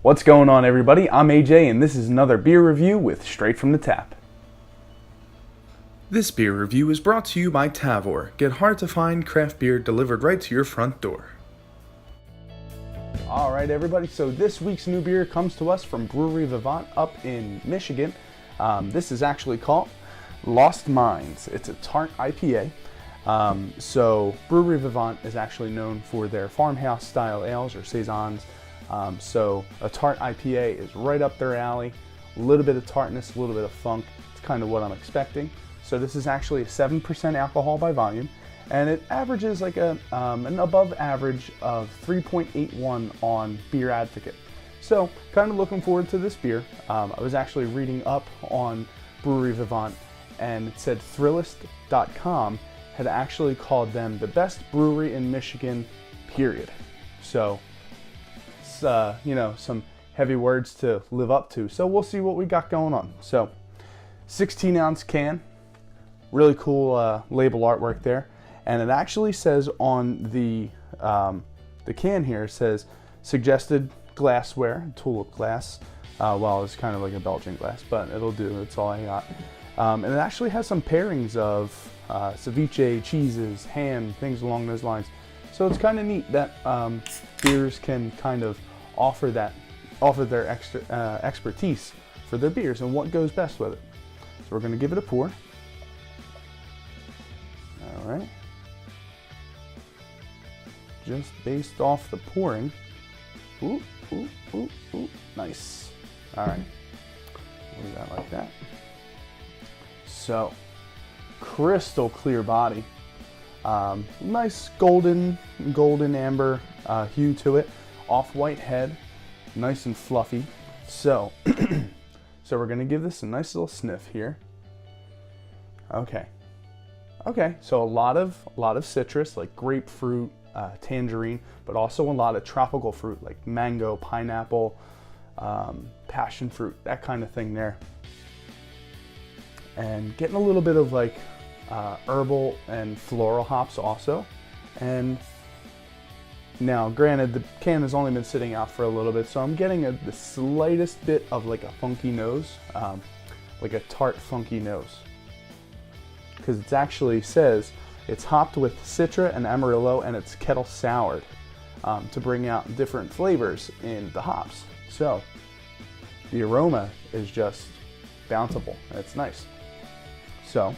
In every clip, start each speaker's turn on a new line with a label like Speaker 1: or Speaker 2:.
Speaker 1: What's going on, everybody? I'm AJ, and this is another beer review with Straight from the Tap.
Speaker 2: This beer review is brought to you by Tavour. Get hard-to-find craft beer delivered right to your front door.
Speaker 1: All right, everybody, so this week's new beer comes to us from Brewery Vivant up in Michigan. This is actually called Lost Mines. It's a tart IPA. So Brewery Vivant is actually known for their farmhouse style ales or saisons. So a tart IPA is right up their alley. A little bit of tartness, a little bit of funk. It's kind of what I'm expecting. So this is actually a 7% alcohol by volume, and it averages like an above average of 3.81 on Beer Advocate. So kind of looking forward to this beer. I was actually reading up on Brewery Vivant, and it said Thrillist.com had actually called them the best brewery in Michigan, period. So it's, some heavy words to live up to. So we'll see what we got going on. So 16-ounce can, really cool label artwork there. And it actually says on the can here, it says suggested glassware, tulip glass. Well, it's kind of like a Belgian glass, but it'll do. That's all I got. And it actually has some pairings of ceviche, cheeses, ham, things along those lines. So it's kind of neat that beers can kind of offer their extra expertise for their beers and what goes best with it. So we're going to give it a pour. All right. Just based off the pouring. Ooh, ooh, ooh, ooh. Nice. All right. Leave that like that. So, crystal clear body. Nice golden amber hue to it. Off-white head. Nice and fluffy. So, so we're gonna give this a nice little sniff here. Okay. Okay, so a lot of citrus like grapefruit, tangerine, but also a lot of tropical fruit like mango, pineapple, passion fruit, that kind of thing there. And getting a little bit of like herbal and floral hops also. And now, granted, the can has only been sitting out for a little bit, so I'm getting the slightest bit of like a funky nose, like a tart funky nose. Because it actually says it's hopped with Citra and Amarillo, and it's kettle soured to bring out different flavors in the hops. So the aroma is just bountiful. It's nice. So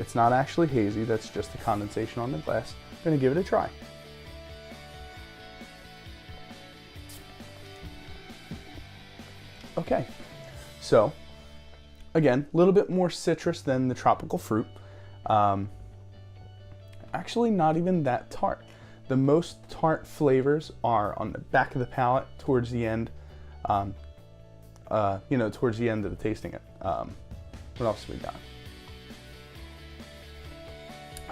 Speaker 1: it's not actually hazy. That's just the condensation on the glass. I'm gonna give it a try. Okay, so again, a little bit more citrus than the tropical fruit. Actually, not even that tart. The most tart flavors are on the back of the palate towards the end. Towards the end of the tasting it. What else have we got?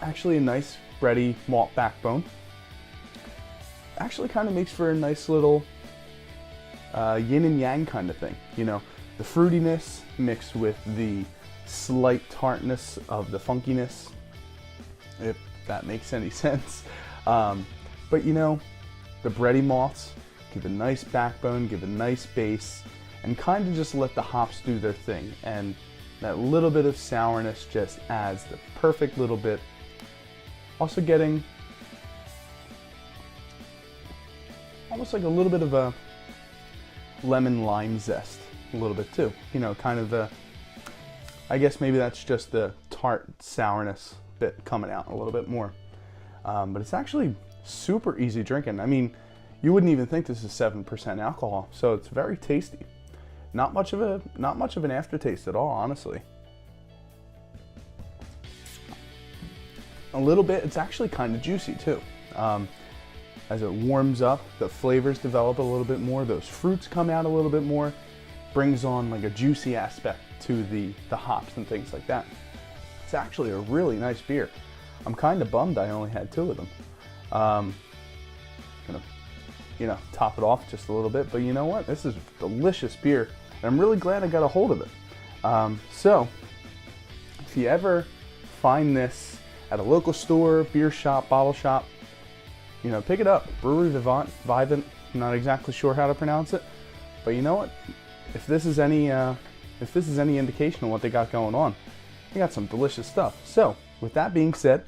Speaker 1: Actually, a nice bready malt backbone. Actually, kind of makes for a nice little yin and yang kind of thing. You know, the fruitiness mixed with the slight tartness of the funkiness, if that makes any sense. But you know, the bready malts give a nice backbone, give a nice base, and kind of just let the hops do their thing. And that little bit of sourness just adds the perfect little bit. Also getting almost like a little bit of a lemon lime zest, a little bit too. You know, kind of the, I guess maybe that's just the tart sourness bit coming out a little bit more. But it's actually super easy drinking. I mean, you wouldn't even think this is 7% alcohol, so it's very tasty. Not much of an aftertaste at all, honestly. A little bit, it's actually kind of juicy too. As it warms up, the flavors develop a little bit more, those fruits come out a little bit more, brings on like a juicy aspect to the hops and things like that. It's actually a really nice beer. I'm kind of bummed I only had 2 of them. Gonna, top it off just a little bit, but you know what? This is delicious beer, and I'm really glad I got a hold of it. So, if you ever find this at a local store, beer shop, bottle shop, pick it up. Brewery Vivant, I'm not exactly sure how to pronounce it, but you know what? If this is any indication of what they got going on, they got some delicious stuff. So, with that being said,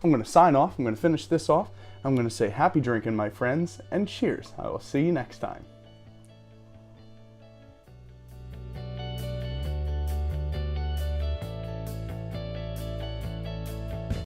Speaker 1: I'm going to sign off. I'm going to finish this off. I'm going to say happy drinking, my friends, and cheers. I will see you next time.